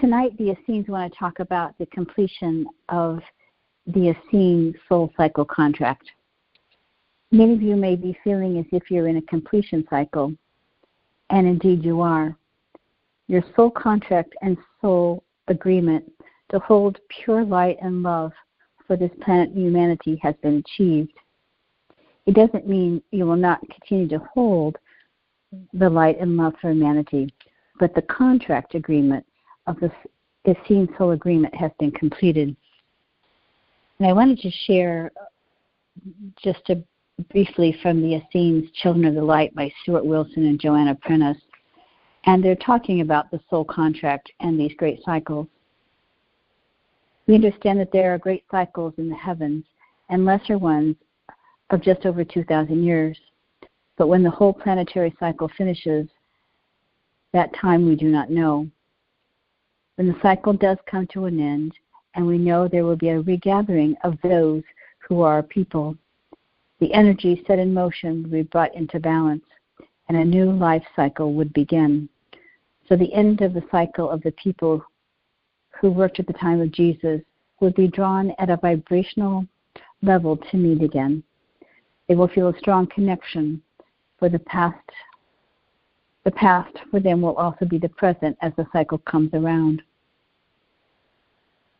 tonight the Essenes want to talk about the completion of the Essene soul cycle contract. Many of you may be feeling as if you're in a completion cycle, and indeed you are. Your soul contract and soul agreement to hold pure light and love for this planet humanity has been achieved. It doesn't mean you will not continue to hold the light and love for humanity, but the contract agreement of the Essene soul agreement has been completed. And I wanted to share just briefly from the Essenes Children of the Light by Stuart Wilson and Joanna Prentice. And they're talking about the soul contract and these great cycles. We understand that there are great cycles in the heavens and lesser ones of just over 2,000 years. But when the whole planetary cycle finishes, that time we do not know. When the cycle does come to an end, and we know there will be a regathering of those who are our people, the energy set in motion will be brought into balance, and a new life cycle would begin. So the end of the cycle of the people who worked at the time of Jesus would be drawn at a vibrational level to meet again. They will feel a strong connection for the past. The past for them will also be the present as the cycle comes around.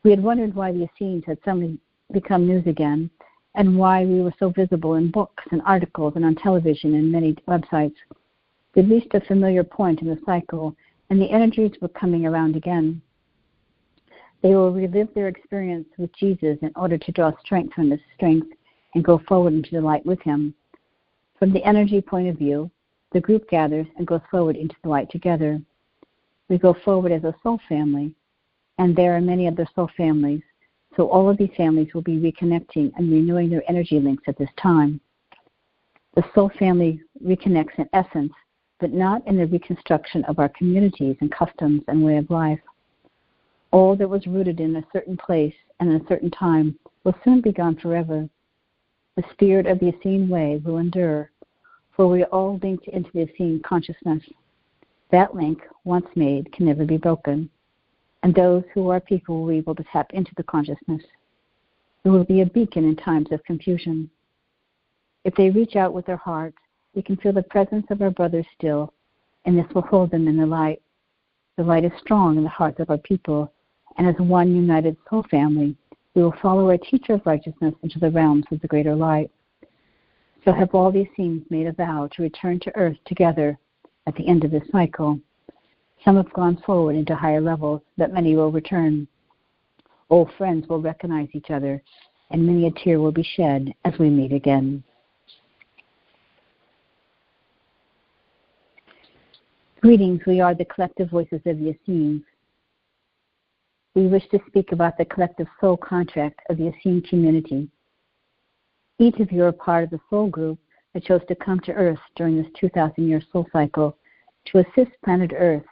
We had wondered why the Essenes had suddenly become news again, and why we were so visible in books and articles and on television and many websites. We reached a familiar point in the cycle, and the energies were coming around again. They will relive their experience with Jesus in order to draw strength from this strength and go forward into the light with him. From the energy point of view, the group gathers and goes forward into the light together. We go forward as a soul family, and there are many other soul families, so all of these families will be reconnecting and renewing their energy links at this time. The soul family reconnects in essence, but not in the reconstruction of our communities and customs and way of life. All that was rooted in a certain place and a certain time will soon be gone forever. The spirit of the Essene way will endure, for we are all linked into the Essene consciousness. That link, once made, can never be broken, and those who are people will be able to tap into the consciousness. It will be a beacon in times of confusion. If they reach out with their hearts, they can feel the presence of our brothers still, and this will hold them in the light. The light is strong in the hearts of our people, and as one united soul family, we will follow our teacher of righteousness into the realms of the greater light. So have all these Essenes made a vow to return to earth together at the end of this cycle. Some have gone forward into higher levels, but many will return. Old friends will recognize each other, and many a tear will be shed as we meet again. Greetings, we are the collective voices of the Essenes. We wish to speak about the collective soul contract of the Essene community. Each of you are part of the soul group that chose to come to Earth during this 2,000-year soul cycle to assist planet Earth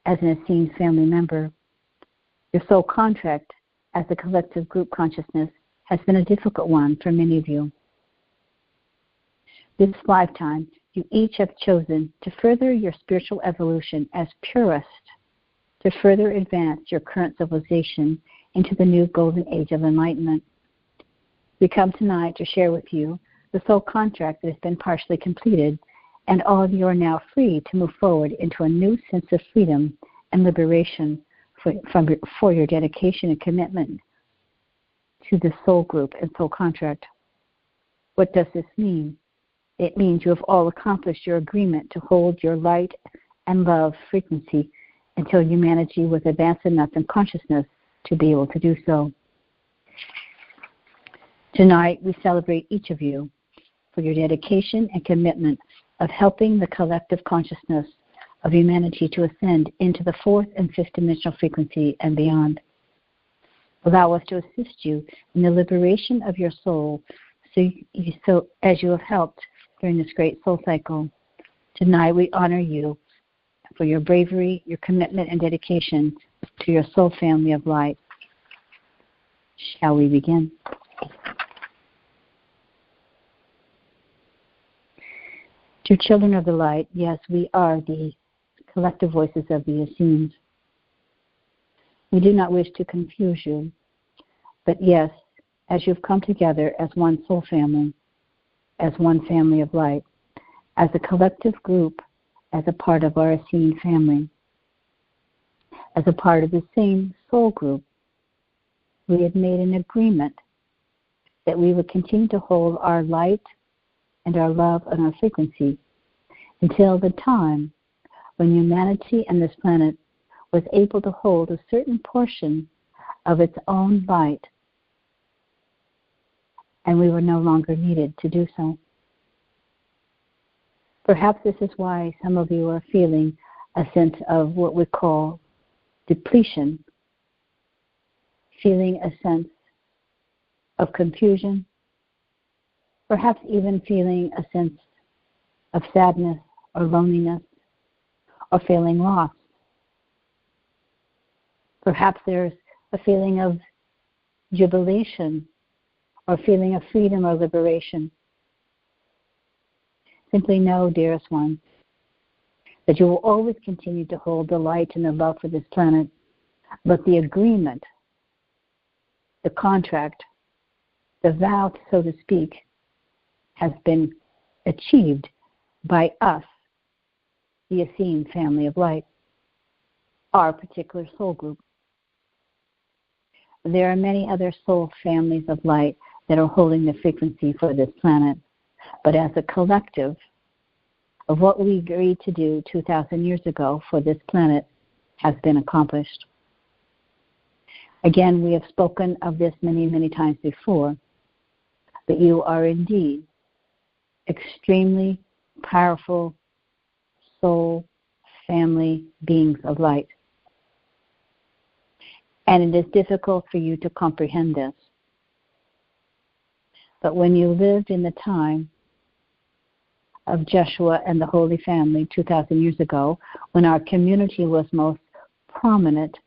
as an Essene family member. Your soul contract as the collective group consciousness has been a difficult one for many of you. This lifetime, you each have chosen to further your spiritual evolution as purest, to further advance your current civilization into the new golden age of enlightenment. We come tonight to share with you the soul contract that has been partially completed, and all of you are now free to move forward into a new sense of freedom and liberation for your dedication and commitment to the soul group and soul contract. What does this mean? It means you have all accomplished your agreement to hold your light and love frequency until humanity was advanced enough in consciousness to be able to do so. Tonight, we celebrate each of you for your dedication and commitment of helping the collective consciousness of humanity to ascend into the fourth and fifth dimensional frequency and beyond. Allow us to assist you in the liberation of your soul so as you have helped during this great soul cycle. Tonight we honor you for your bravery, your commitment, and dedication to your soul family of light. Shall we begin? Dear children of the light, yes, we are the collective voices of the Essenes. We do not wish to confuse you, but yes, as you've come together as one soul family, as one family of light, as a collective group, as a part of our Essene family, as a part of the same soul group, we had made an agreement that we would continue to hold our light and our love and our frequency until the time when humanity and this planet was able to hold a certain portion of its own light, and we were no longer needed to do so. Perhaps this is why some of you are feeling a sense of what we call depletion, feeling a sense of confusion, perhaps even feeling a sense of sadness or loneliness or feeling lost. Perhaps there's a feeling of jubilation or feeling of freedom or liberation. Simply know, dearest one, that you will always continue to hold the light and the love for this planet, but the agreement, the contract, the vow, so to speak, has been achieved by us, the Essene family of light, our particular soul group. There are many other soul families of light that are holding the frequency for this planet, but as a collective of what we agreed to do 2,000 years ago for this planet has been accomplished. Again, we have spoken of this many, many times before, but you are indeed extremely powerful soul family beings of light. And it is difficult for you to comprehend this. But when you lived in the time of Joshua and the Holy Family 2,000 years ago, when our community was most prominent,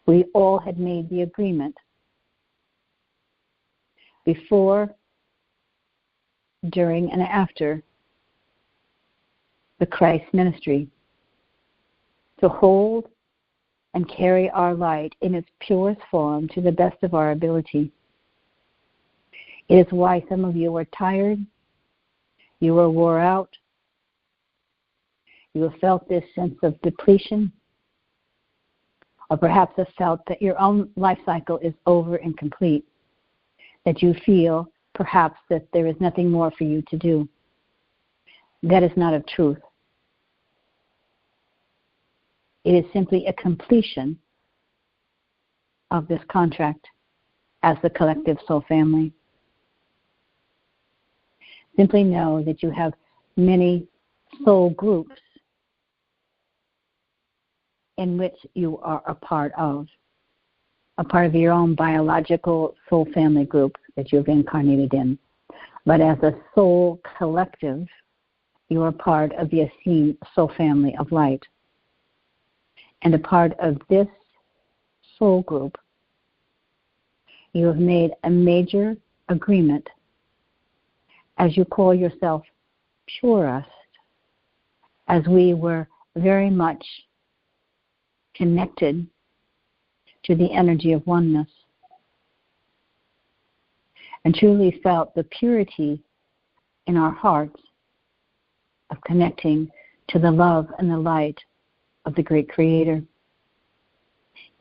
we all had made the agreement before, during, and after the Christ ministry to hold and carry our light in its purest form to the best of our ability. It is why some of you are tired, you are wore out, you have felt this sense of depletion, or perhaps have felt that your own life cycle is over and complete, that you feel perhaps that there is nothing more for you to do. That is not a truth. It is simply a completion of this contract as the collective soul family. Simply know that you have many soul groups in which you are a part of your own biological soul family group that you've incarnated in. But as a soul collective, you are part of the Essene soul family of light. And a part of this soul group, you have made a major agreement, as you call yourself purest, as we were very much connected to the energy of oneness and truly felt the purity in our hearts of connecting to the love and the light of the great Creator.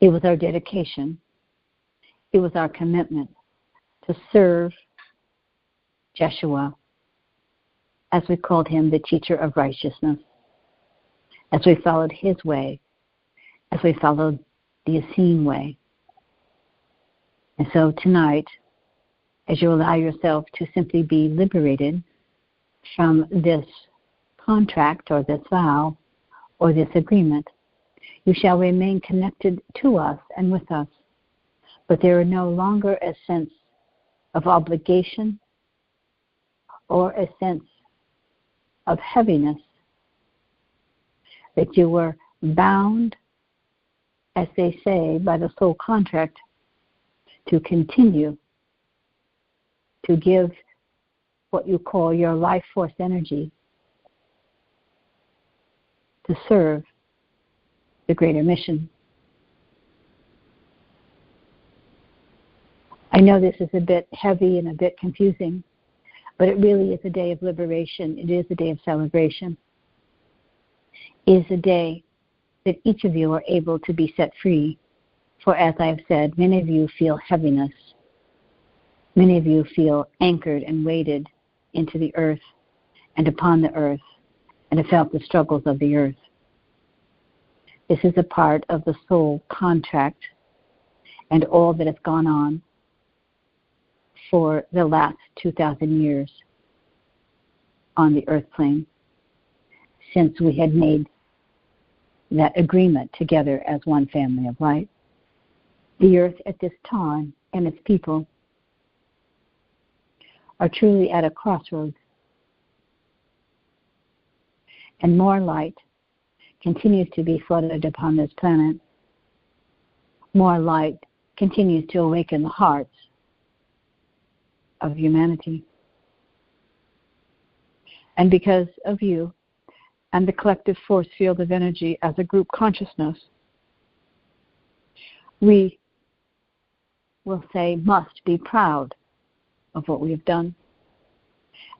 It was our dedication. It was our commitment to serve Jeshua, as we called him, the teacher of righteousness, as we followed his way, as we followed the Essene way. And so tonight, as you allow yourself to simply be liberated from this contract or this vow or this agreement, you shall remain connected to us and with us. But there are no longer a sense of obligation or a sense of heaviness that you were bound, as they say, by the soul contract to continue to give what you call your life force energy to serve the greater mission. I know this is a bit heavy and a bit confusing, but it really is a day of liberation. It is a day of celebration. It is a day that each of you are able to be set free. For as I have said, many of you feel heaviness. Many of you feel anchored and weighted into the earth and upon the earth and have felt the struggles of the earth. This is a part of the soul contract and all that has gone on for the last 2,000 years on the earth plane since we had made that agreement together as one family of light. The earth at this time and its people are truly at a crossroads, and more light continues to be flooded upon this planet. More light continues to awaken the hearts of humanity. And because of you and the collective force field of energy as a group consciousness, we will say must be proud of what we have done,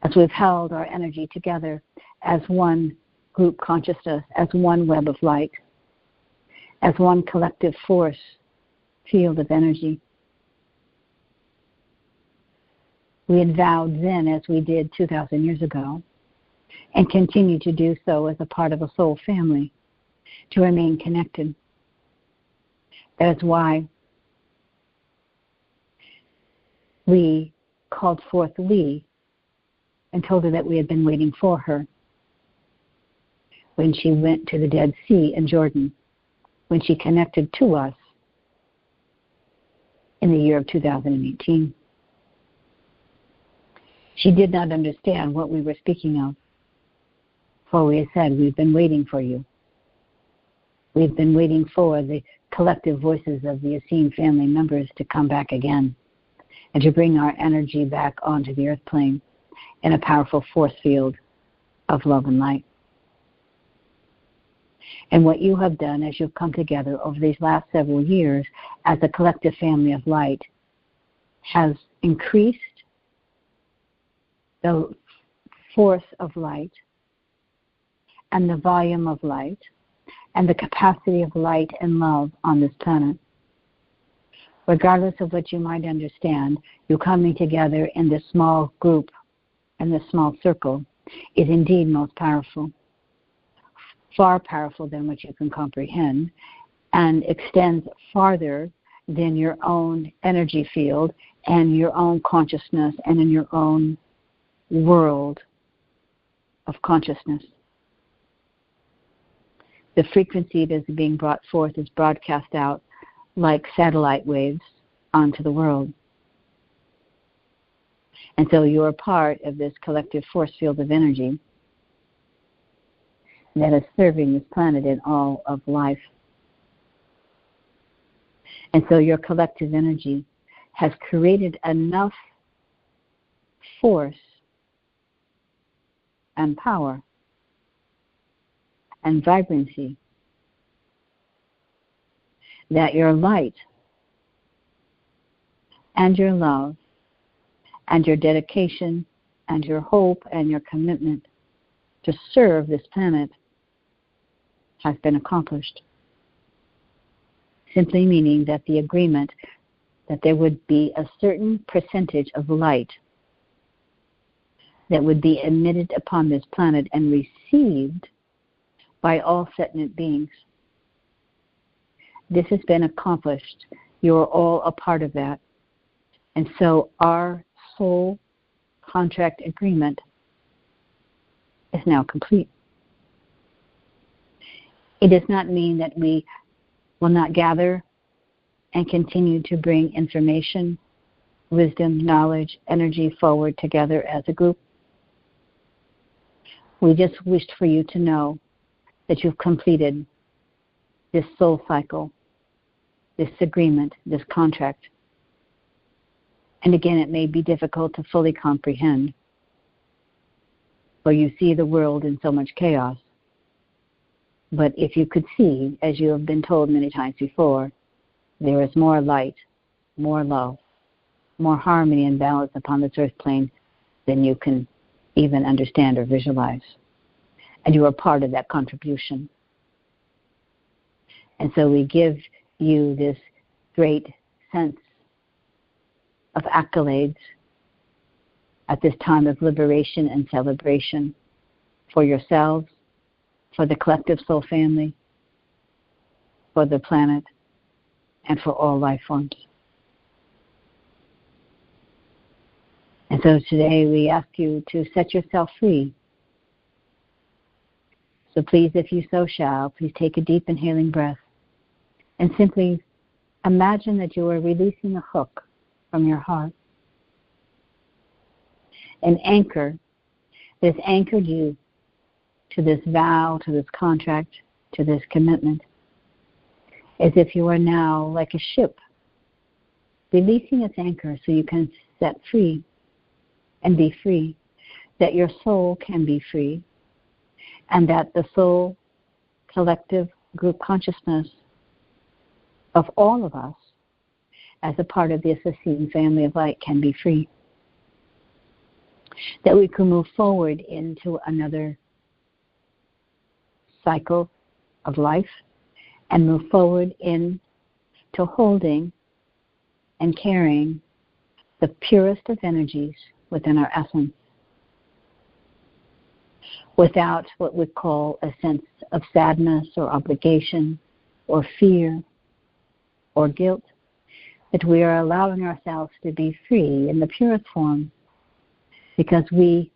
as we've held our energy together as one group consciousness, as one web of light, as one collective force field of energy. We had vowed then, as we did 2,000 years ago, and continue to do so as a part of a soul family, to remain connected. That is why we called forth Lea and told her that we had been waiting for her when she went to the Dead Sea in Jordan, when she connected to us in the year of 2018. She did not understand what we were speaking of, for we had said, we've been waiting for you. We've been waiting for the collective voices of the Essene family members to come back again and to bring our energy back onto the earth plane in a powerful force field of love and light. And what you have done as you've come together over these last several years as a collective family of light has increased the force of light and the volume of light and the capacity of light and love on this planet. Regardless of what you might understand, you coming together in this small group and this small circle is indeed most powerful, far powerful than what you can comprehend, and extends farther than your own energy field and your own consciousness and in your own world of consciousness. The frequency that is being brought forth is broadcast out like satellite waves onto the world. And so you're part of this collective force field of energy that is serving this planet and all of life. And so your collective energy has created enough force and power and vibrancy that your light and your love and your dedication and your hope and your commitment to serve this planet has been accomplished. Simply meaning that the agreement that there would be a certain percentage of light that would be emitted upon this planet and received by all sentient beings. This has been accomplished. You're all a part of that. And so our soul contract agreement is now complete. It does not mean that we will not gather and continue to bring information, wisdom, knowledge, energy forward together as a group. We just wished for you to know that you've completed this soul cycle, this agreement, this contract. And again, it may be difficult to fully comprehend, for you see the world in so much chaos. But if you could see, as you have been told many times before, there is more light, more love, more harmony and balance upon this earth plane than you can even understand or visualize. And you are part of that contribution. And so we give you this great sense of accolades at this time of liberation and celebration for yourselves, for the collective soul family, for the planet, and for all life forms. And so today we ask you to set yourself free. So please, if you so shall, please take a deep inhaling breath and simply imagine that you are releasing a hook from your heart. An anchor that has anchored you to this vow, to this contract, to this commitment, as if you are now like a ship, releasing its anchor so you can set free and be free, that your soul can be free, and that the soul, collective, group consciousness of all of us as a part of this Essene family of light can be free. That we can move forward into another cycle of life and move forward into holding and carrying the purest of energies within our essence, without what we call a sense of sadness or obligation or fear or guilt, that we are allowing ourselves to be free in the purest form because we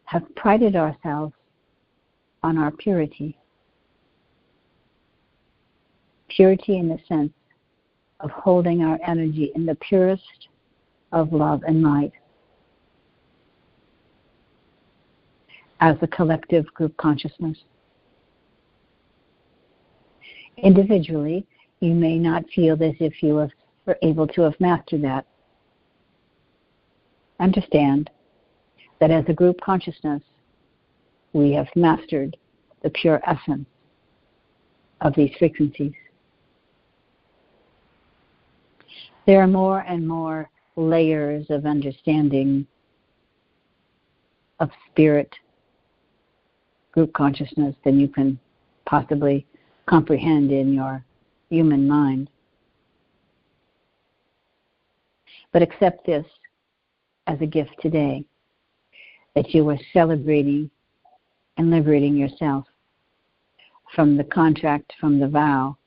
have prided ourselves on our purity. Purity in the sense of holding our energy in the purest of love and light as a collective group consciousness. Individually, you may not feel as if you were able to have mastered that. Understand that as a group consciousness, we have mastered the pure essence of these frequencies. There are more and more layers of understanding of spirit group consciousness than you can possibly comprehend in your human mind. But accept this as a gift today, that you are celebrating and liberating yourself from the contract, from the vow,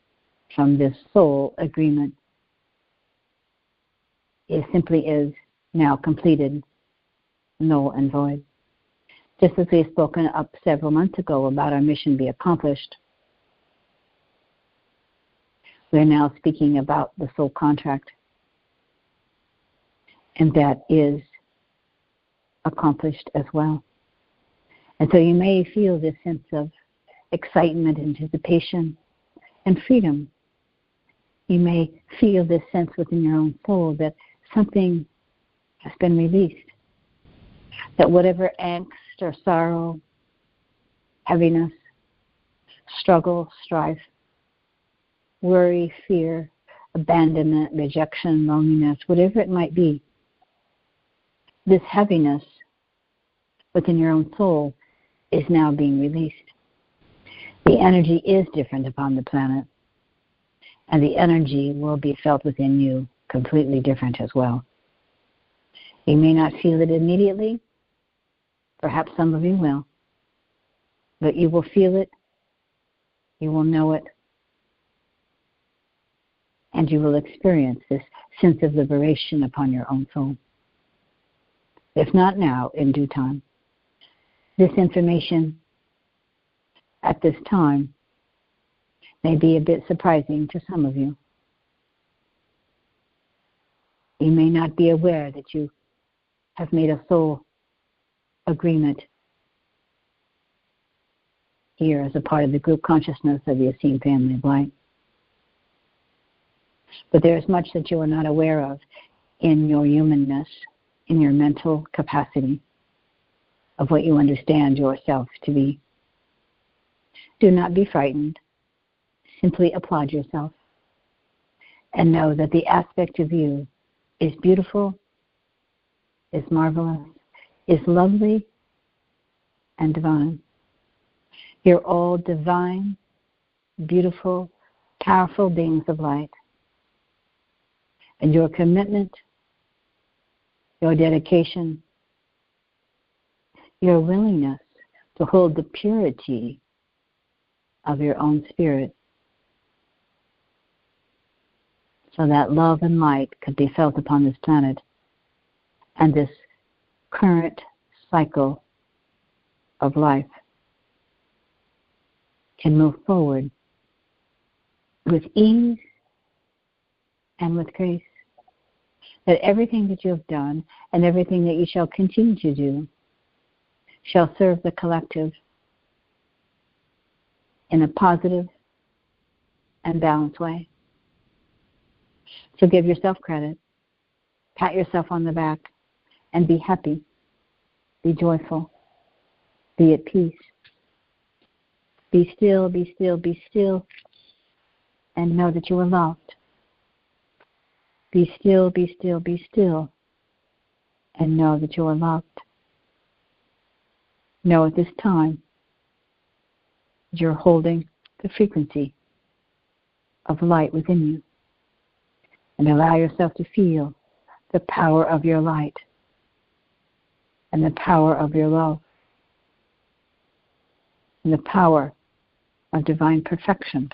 from this soul agreement. It simply is now completed, null and void. Just as we have spoken up several months ago about our mission be accomplished, we're now speaking about the soul contract, and that is accomplished as well. And so you may feel this sense of excitement, anticipation, and freedom. You may feel this sense within your own soul that something has been released, that whatever angst or sorrow, heaviness, struggle, strife, worry, fear, abandonment, rejection, loneliness, whatever it might be, this heaviness within your own soul is now being released. The energy is different upon the planet, and the energy will be felt within you completely different as well. You may not feel it immediately, perhaps some of you will, but you will feel it, you will know it, and you will experience this sense of liberation upon your own soul. If not now, in due time. This information at this time may be a bit surprising to some of you. You may not be aware that you have made a soul agreement here as a part of the group consciousness of the Essene family of light. But there is much that you are not aware of in your humanness, in your mental capacity of what you understand yourself to be. Do not be frightened. Simply applaud yourself and know that the aspect of you is beautiful, is marvelous, is lovely, and divine. You're all divine, beautiful, powerful beings of light. And your commitment, your dedication, your willingness to hold the purity of your own spirit so that love and light could be felt upon this planet and this current cycle of life can move forward with ease and with grace. That everything that you have done and everything that you shall continue to do shall serve the collective in a positive and balanced way. So give yourself credit, pat yourself on the back, and be happy, be joyful, be at peace. Be still, be still, be still, and know that you are loved. Be still, be still, be still, and know that you are loved. Know at this time you're holding the frequency of light within you. And allow yourself to feel the power of your light and the power of your love and the power of divine perfection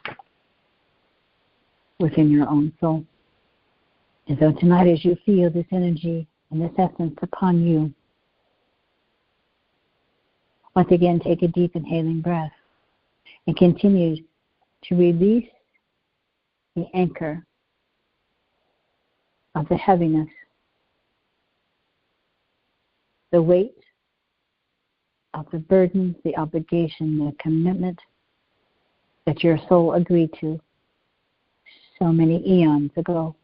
within your own soul. And so tonight, as you feel this energy and this essence upon you, once again take a deep inhaling breath and continue to release the anchor of the heaviness, the weight of the burdens, the obligation, the commitment that your soul agreed to so many eons ago.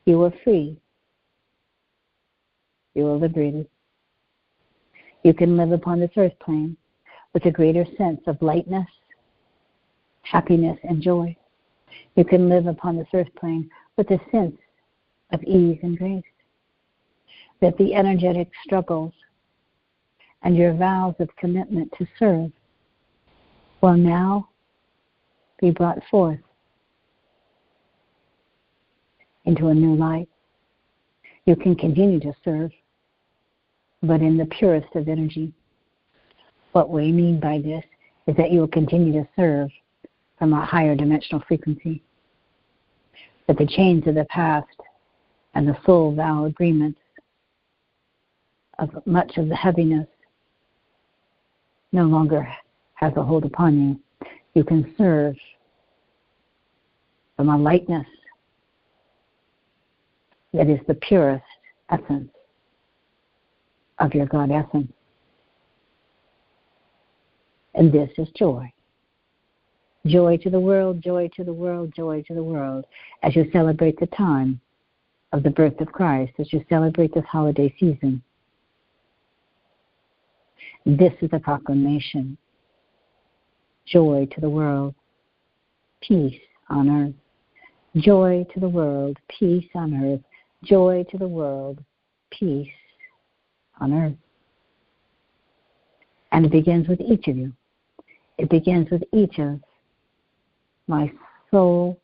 You were free. You were liberated. You can live upon this earth plane with a greater sense of lightness, happiness, and joy. You can live upon this earth plane with a sense of ease and grace. That the energetic struggles and your vows of commitment to serve will now be brought forth into a new light. You can continue to serve, but in the purest of energy. What we mean by this is that you will continue to serve from a higher dimensional frequency. That the chains of the past and the soul vow agreements of much of the heaviness no longer has a hold upon you. You can serve from a lightness that is the purest essence of your God essence. And this is joy. Joy to the world, joy to the world, joy to the world, as you celebrate the time of the birth of Christ, as you celebrate this holiday season. This is a proclamation. Joy to the world, peace on earth. Joy to the world, peace on earth. Joy to the world, peace on earth. And it begins with each of you. It begins with each of my soul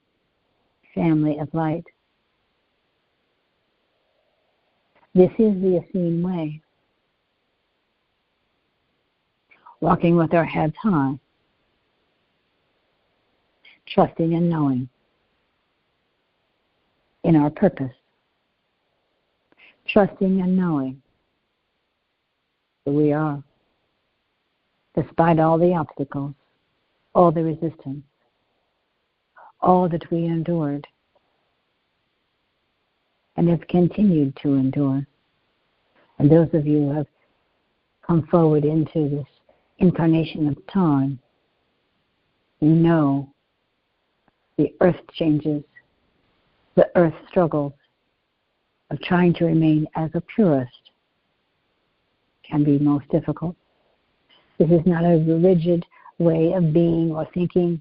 family of light. This is the Essene way. Walking with our heads high, trusting and knowing in our purpose, trusting and knowing who we are, despite all the obstacles, all the resistance, all that we endured and have continued to endure. And those of you who have come forward into this incarnation of time, you know the earth changes, the earth struggles of trying to remain as a purist can be most difficult. This is not a rigid way of being or thinking.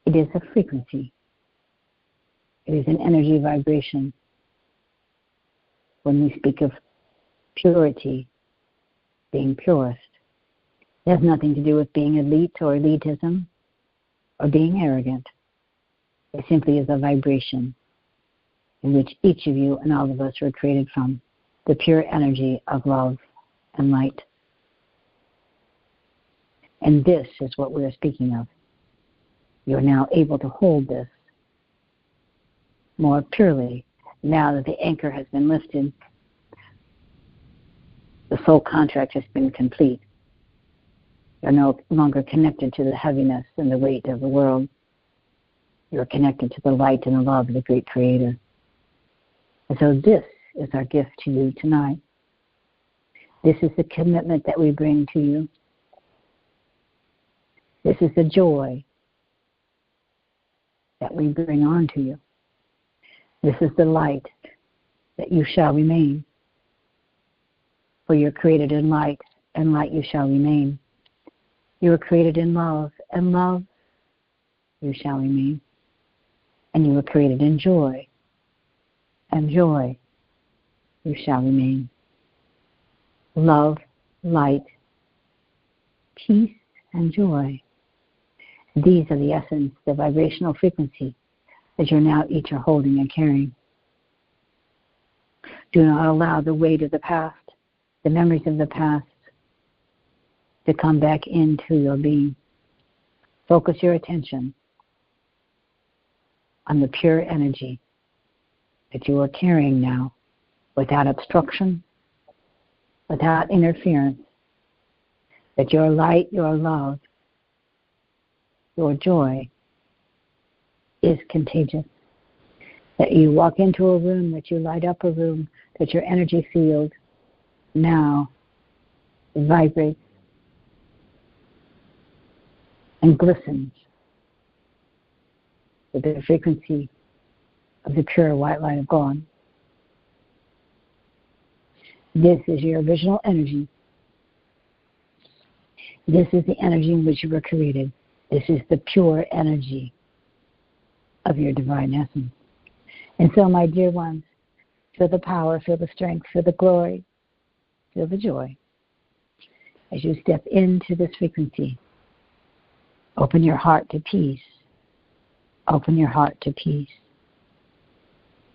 It is a frequency. It is an energy vibration. When we speak of purity, being purest, it has nothing to do with being elite or elitism or being arrogant. It simply is a vibration in which each of you and all of us were created from, the pure energy of love and light. And this is what we are speaking of. You're now able to hold this more purely now that the anchor has been lifted. The soul contract has been complete. You're no longer connected to the heaviness and the weight of the world. You're connected to the light and the love of the great Creator. And so this is our gift to you tonight. This is the commitment that we bring to you. This is the joy that we bring on to you. This is the light that you shall remain. For you're created in light, and light you shall remain. You were created in love, and love you shall remain. And you were created in joy, and joy you shall remain. Love, light, peace, and joy. These are the essence, the vibrational frequency that you're now each are holding and carrying. Do not allow the weight of the past, the memories of the past, to come back into your being. Focus your attention on the pure energy that you are carrying now, without obstruction, without interference, that your light, your love, your joy is contagious. That you walk into a room, that you light up a room, that your energy field now vibrates and glistens with the frequency of the pure white light of God. This is your original energy. This is the energy in which you were created. This is the pure energy of your divine essence. And so, my dear ones, feel the power, feel the strength, feel the glory, feel the joy as you step into this frequency. Open your heart to peace. Open your heart to peace.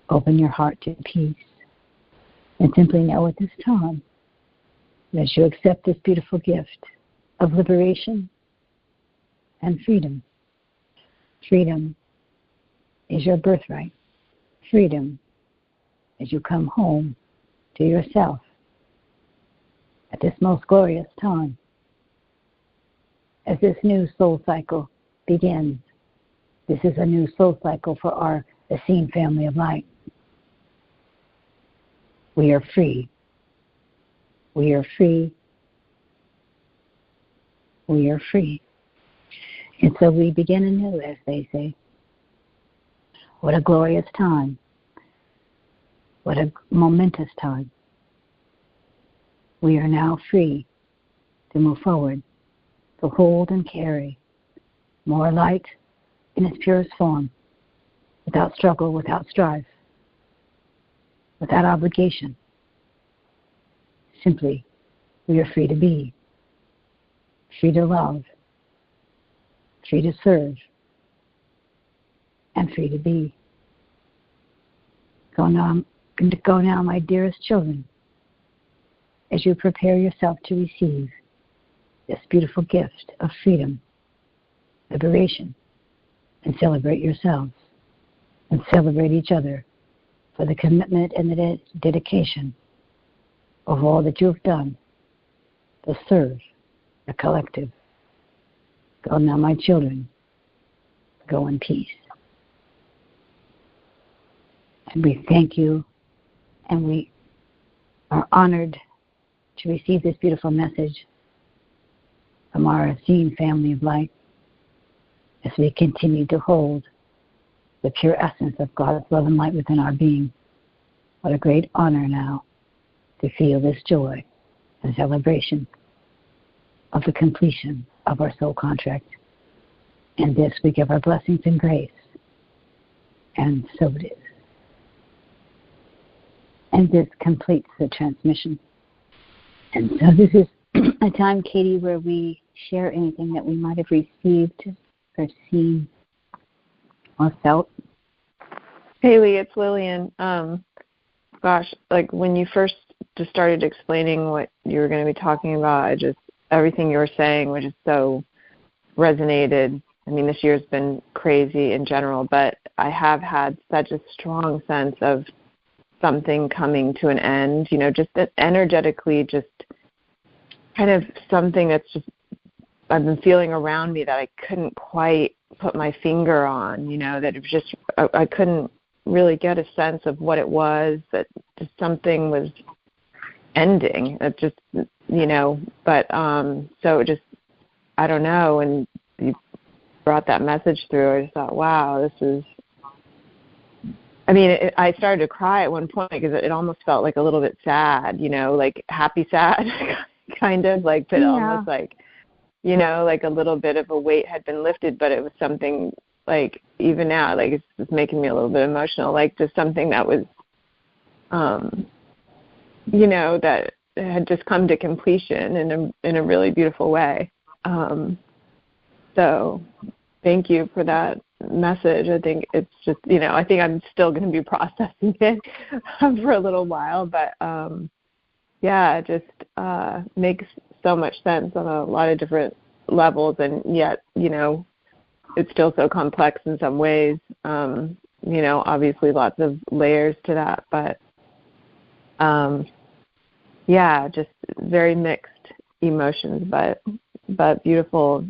Open your heart to peace. And simply know at this time that you accept this beautiful gift of liberation and freedom. Freedom is your birthright. Freedom as you come home to yourself at this most glorious time. As this new soul cycle begins, this is a new soul cycle for our Essene family of light. We are free. We are free. We are free. And so we begin anew, as they say. What a glorious time. What a momentous time. We are now free to move forward, to hold and carry more light in its purest form, without struggle, without strife, without obligation. Simply, we are free to be, free to love, free to serve, and free to be. Go now, my dearest children, as you prepare yourself to receive this beautiful gift of freedom, liberation, and celebrate yourselves and celebrate each other for the commitment and the dedication of all that you have done to serve the collective. Go now, my children. Go in peace. And we thank you, and we are honored to receive this beautiful message from our Essene family of light as we continue to hold the pure essence of God's love and light within our being. What a great honor now to feel this joy and celebration. of the completion of our soul contract. And this we give our blessings and grace. And so it is. And this completes the transmission. And so this is a time, Katie, where we share anything that we might have received or seen or felt. Haley, it's Lillian. Gosh, like when you first just started explaining what you were going to be talking about, everything you were saying was just so resonated. I mean, this year's been crazy in general, but I have had such a strong sense of something coming to an end, just that energetically, just kind of something that's just I've been feeling around me that I couldn't quite put my finger on, that it was just I couldn't really get a sense of what it was, that just something was ending. It just, but so it just, I don't know, and you brought that message through. I just thought, wow, this is, I started to cry at one point because it almost felt like a little bit sad, like happy sad, kind of like, but almost like, like a little bit of a weight had been lifted, but it was something like, even now, like it's making me a little bit emotional, like just something that was, that had just come to completion in a really beautiful way. So thank you for that message. I think it's just, I think I'm still going to be processing it for a little while, but it just makes so much sense on a lot of different levels, and yet, it's still so complex in some ways. Obviously lots of layers to that, but just very mixed emotions, but beautiful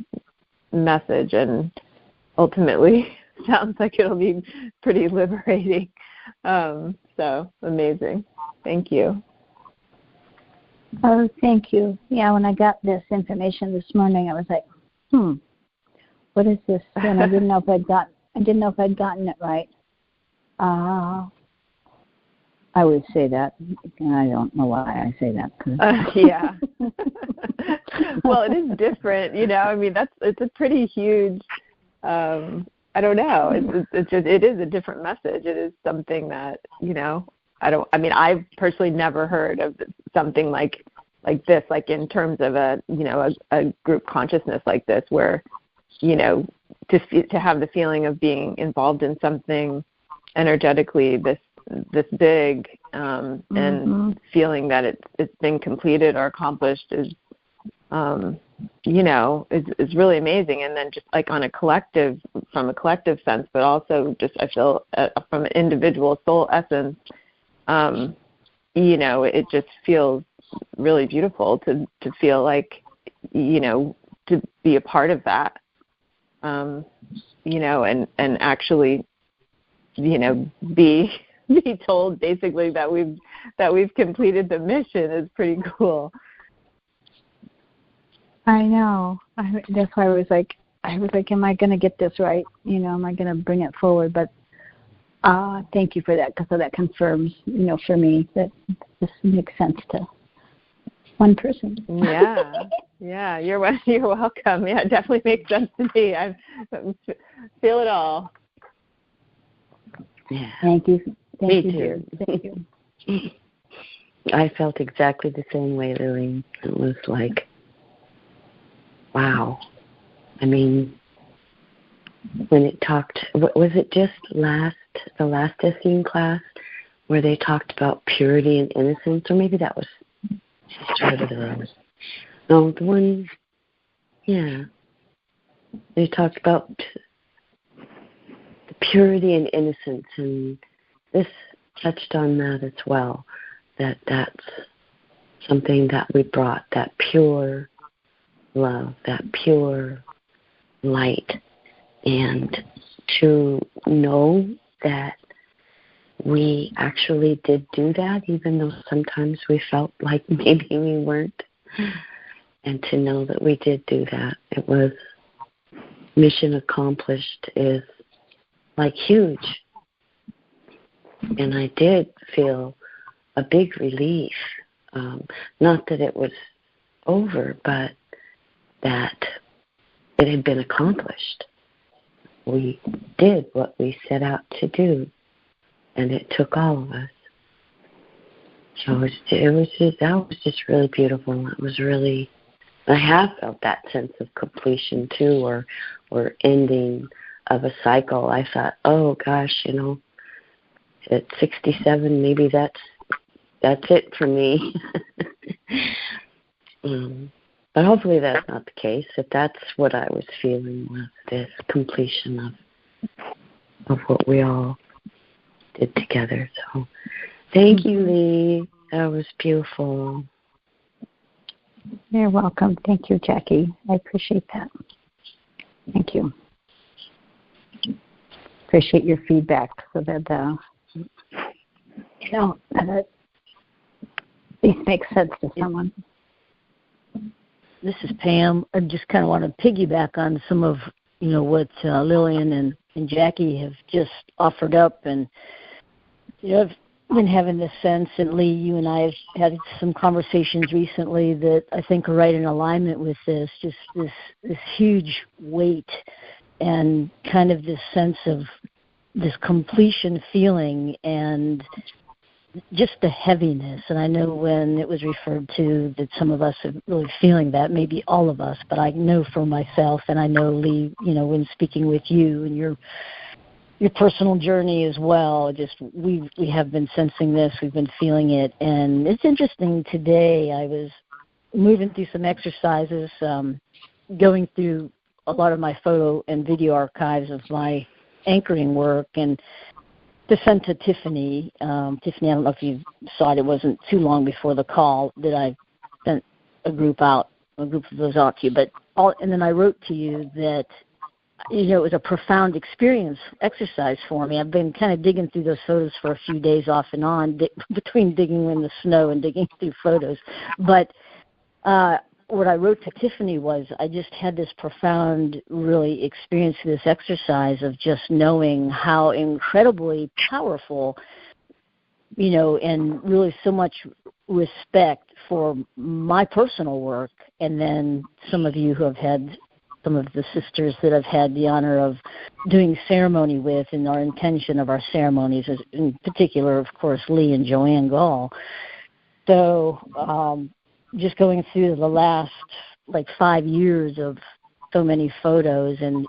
message, and ultimately sounds like it'll be pretty liberating. So amazing. Thank you. Oh, thank you. Yeah, when I got this information this morning, I was like, what is this? And I didn't know if I'd gotten it right. I would say that, and I don't know why I say that. Yeah. Well, it is different, it's a pretty huge. I don't know. It is a different message. It is something that I've personally never heard of something like this, like in terms of a group consciousness like this, where to have the feeling of being involved in something energetically this big, and feeling that it's been completed or accomplished is really amazing. And then just like from a collective sense, but also just I feel from an individual soul essence, it just feels really beautiful to feel like, to be a part of that, and actually, be told basically that we've completed the mission is pretty cool. I know. That's why I was like, am I going to get this right? Am I going to bring it forward? But thank you for that, because that confirms, for me that this makes sense to one person. Yeah, you're welcome. Yeah, it definitely makes sense to me. I feel it all. Yeah. Thank you. Me too. Thank you. I felt exactly the same way, Lily. It was like, wow. When it talked, was it just the last Essene class where they talked about purity and innocence, or maybe that was she started early. No, the one, they talked about the purity and innocence, and this touched on that as well, that's something that we brought, that pure love, that pure light, and to know that we actually did do that, even though sometimes we felt like maybe we weren't, and to know that we did do that, it was mission accomplished, is like huge. And I did feel a big relief, not that it was over, but that it had been accomplished. We did what we set out to do, and it took all of us. So that was just really beautiful. It was really, I have felt that sense of completion too, or ending of a cycle. I thought, oh gosh, at 67, maybe that's it for me. But hopefully that's not the case. If that's what I was feeling, was this completion of what we all did together. So thank you, Lee. That was beautiful. You're welcome. Thank you, Jackie. I appreciate that. Thank you. Appreciate your feedback so that that these make sense to someone. This is Pam. I just kind of want to piggyback on some of what Lillian and Jackie have just offered up, and I've been having this sense, and Lee, you and I have had some conversations recently that I think are right in alignment with this, just this huge weight and kind of this sense of this completion feeling and just the heaviness. And I know when it was referred to that some of us are really feeling that, maybe all of us, but I know for myself, and I know, Lee, when speaking with you and your personal journey as well, just we have been sensing this, we've been feeling it. And it's interesting, today I was moving through some exercises, going through a lot of my photo and video archives of my anchoring work, and to send to Tiffany. Tiffany, I don't know if you saw it. It wasn't too long before the call that I sent a group of those out to you. And then I wrote to you that, it was a profound exercise for me. I've been kind of digging through those photos for a few days off and on, between digging in the snow and digging through photos. But what I wrote to Tiffany was, I just had this profound, really experience this exercise of just knowing how incredibly powerful, and really so much respect for my personal work, and then some of you who have had, some of the sisters that I've had the honor of doing ceremony with, and our intention of our ceremonies, in particular, of course, Lee and Joanne Gall. So just going through the last 5 years of so many photos and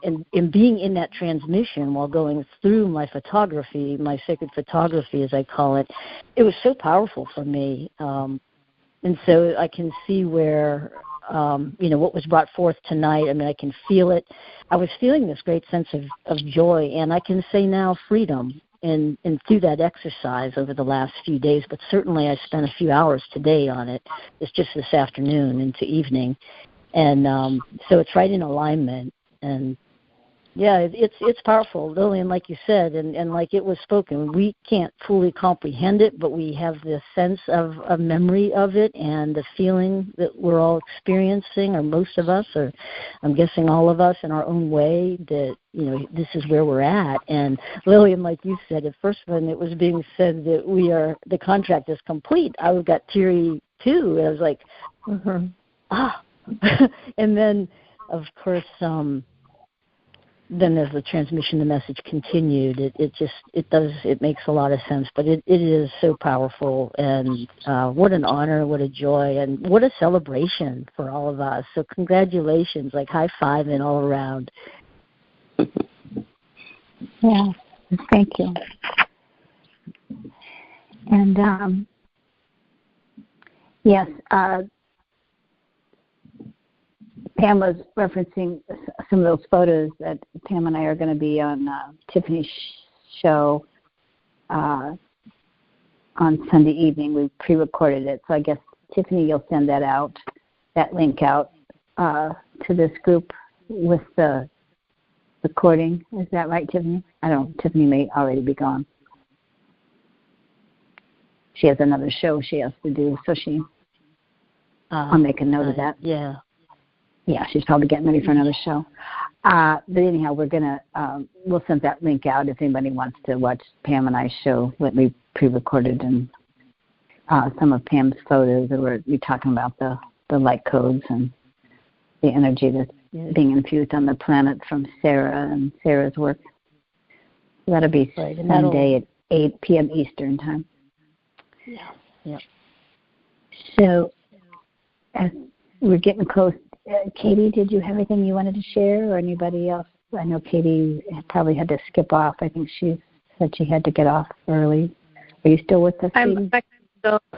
being in that transmission while going through my photography, my sacred photography as I call it, it was so powerful for me. And so I can see where, what was brought forth tonight. I mean, I can feel it. I was feeling this great sense of joy, and I can say now freedom. And through that exercise over the last few days, but certainly I spent a few hours today on it. It's just this afternoon into evening. And so it's right in alignment. And, yeah, it's powerful, Lillian, like you said, and like it was spoken. We can't fully comprehend it, but we have this sense of a memory of it and the feeling that we're all experiencing, or most of us, or I'm guessing all of us in our own way, that, this is where we're at. And Lillian, like you said, at first when it was being said that the contract is complete, I got teary too. I was like, and then, of course, then as the transmission, the message continued, it makes a lot of sense. But it is so powerful, and what an honor, what a joy, and what a celebration for all of us. So congratulations, high five and all around. Yeah, thank you. And yes, Pam was referencing some of those photos that Pam and I are going to be on Tiffany's show on Sunday evening. We pre-recorded it, so I guess, Tiffany, you'll send that link out to this group with the recording. Is that right, Tiffany? I don't know. Tiffany may already be gone. She has another show she has to do, so I'll make a note of that. Yeah. Yeah, she's probably getting ready for another show. But anyhow, we'll send that link out if anybody wants to watch Pam and I's show that we pre-recorded, and some of Pam's photos that we're talking about the light codes and the energy that's being infused on the planet from Sarah and Sarah's work. That'll be Sunday at 8 p.m. Eastern time. Yeah. Yeah. So, as we're getting close, Katie, did you have anything you wanted to share, or anybody else? I know Katie probably had to skip off. I think she said she had to get off early. Are you still with us, Katie?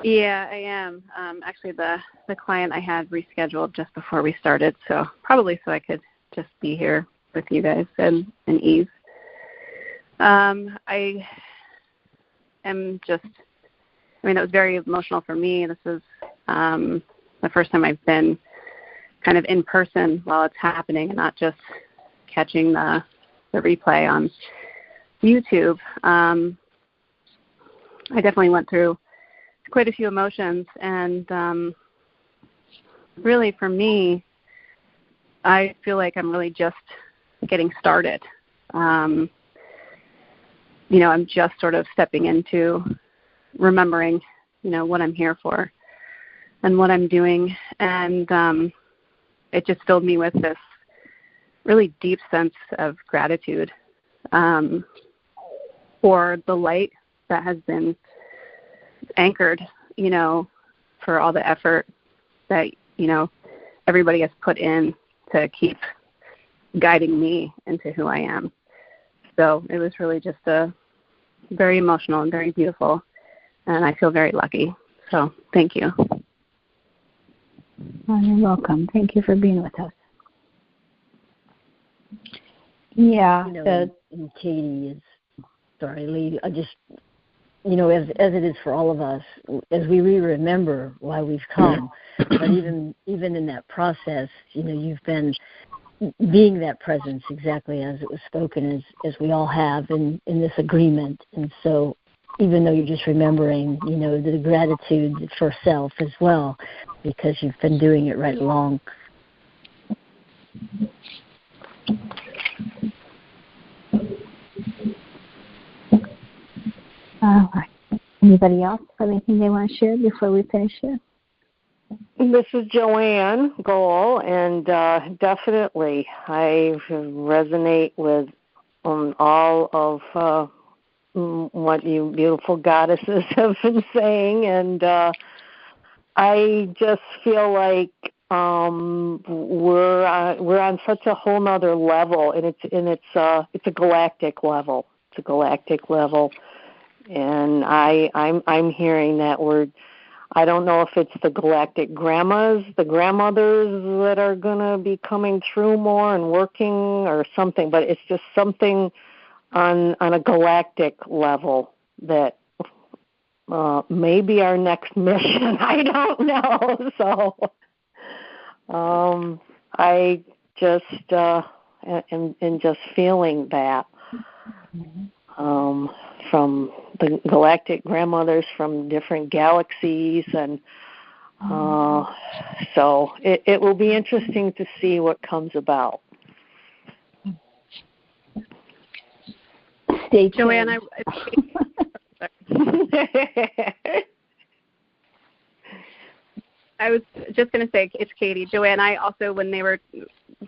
Yeah, I am. Actually, the client I had rescheduled just before we started, so probably so I could just be here with you guys and Eve. I am just, it was very emotional for me. This is the first time I've been kind of in person while it's happening and not just catching the replay on YouTube. I definitely went through quite a few emotions, and really for me, I feel like I'm really just getting started. I'm just sort of stepping into remembering, what I'm here for and what I'm doing. And it just filled me with this really deep sense of gratitude for the light that has been anchored, for all the effort that, everybody has put in to keep guiding me into who I am. So it was really just very emotional and very beautiful, and I feel very lucky. So thank you. Oh, you're welcome. Thank you for being with us. Yeah. And Katie is, sorry, Lee, I just, as it is for all of us, as we remember why we've come, but even in that process, you've been being that presence exactly as it was spoken, as we all have in this agreement. And so even though you're just remembering, the gratitude for self as well, because you've been doing it right along. All right. Anybody else have anything they want to share before we finish here? This is Joanne Goal, and definitely I resonate with all of what you beautiful goddesses have been saying, and I just feel like we're on such a whole nother level, and it's a galactic level. It's a galactic level, and I'm hearing that word. I don't know if it's the galactic grandmas, the grandmothers that are going to be coming through more and working or something, but it's just something on a galactic level that may be our next mission. I don't know. So I just am just feeling that from the galactic grandmothers from different galaxies, and so it will be interesting to see what comes about. Stay tuned. Joanne, I was just going to say, it's Katie. Joanne, I also, when they were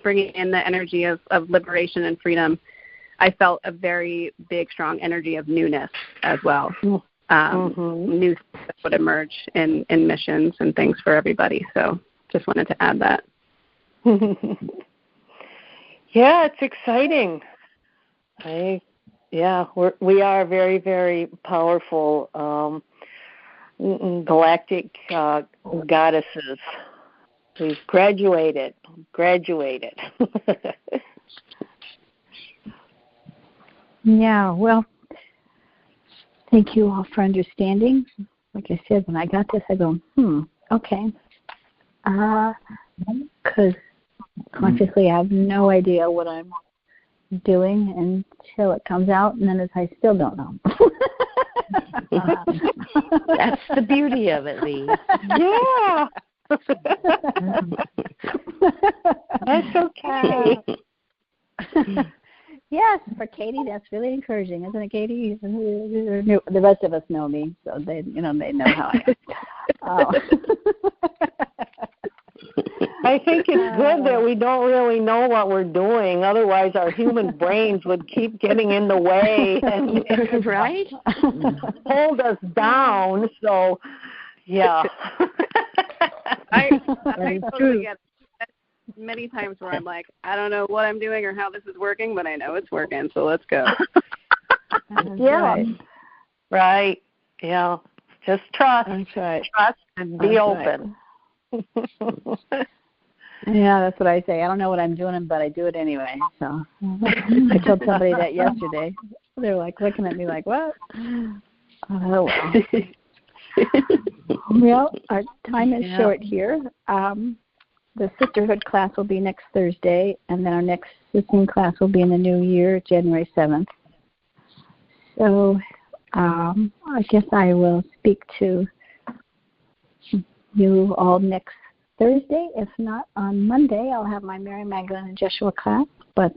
bringing in the energy of liberation and freedom, I felt a very big, strong energy of newness as well. New that would emerge in missions and things for everybody. So just wanted to add that. Yeah, it's exciting. We are very, very powerful galactic goddesses. We've graduated. Yeah, well, thank you all for understanding. Like I said, when I got this, I go, okay. Because consciously I have no idea what I'm doing until it comes out, and then I still don't know. That's the beauty of it, Lee. Yeah. That's okay. Yes, for Katie, that's really encouraging, isn't it, Katie? The rest of us know me, so they know how I am. I think it's good that we don't really know what we're doing. Otherwise, our human brains would keep getting in the way and right? hold us down. So, yeah. I totally get it. Many times where I'm like, I don't know what I'm doing or how this is working, but I know it's working, so let's go. Yeah. Right. Yeah. Just trust. That's right. Trust and be open. Yeah, that's what I say. I don't know what I'm doing, but I do it anyway. So I told somebody that yesterday. They're like looking at me like, what? Oh, well. Well, our time is short here. The sisterhood class will be next Thursday, and then our next listening class will be in the new year, January 7th. So I guess I will speak to you all next Thursday. If not, on Monday, I'll have my Mary Magdalene and Joshua class. But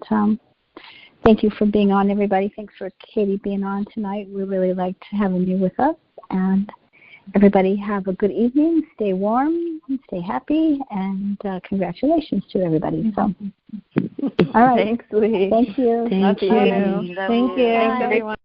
thank you for being on, everybody. Thanks for Katie being on tonight. We really liked having you with us. And everybody have a good evening. Stay warm, stay happy, and congratulations to everybody. So, all right. Thanks, Lee. Thank you. Thank you. Thank you. Thanks, everyone.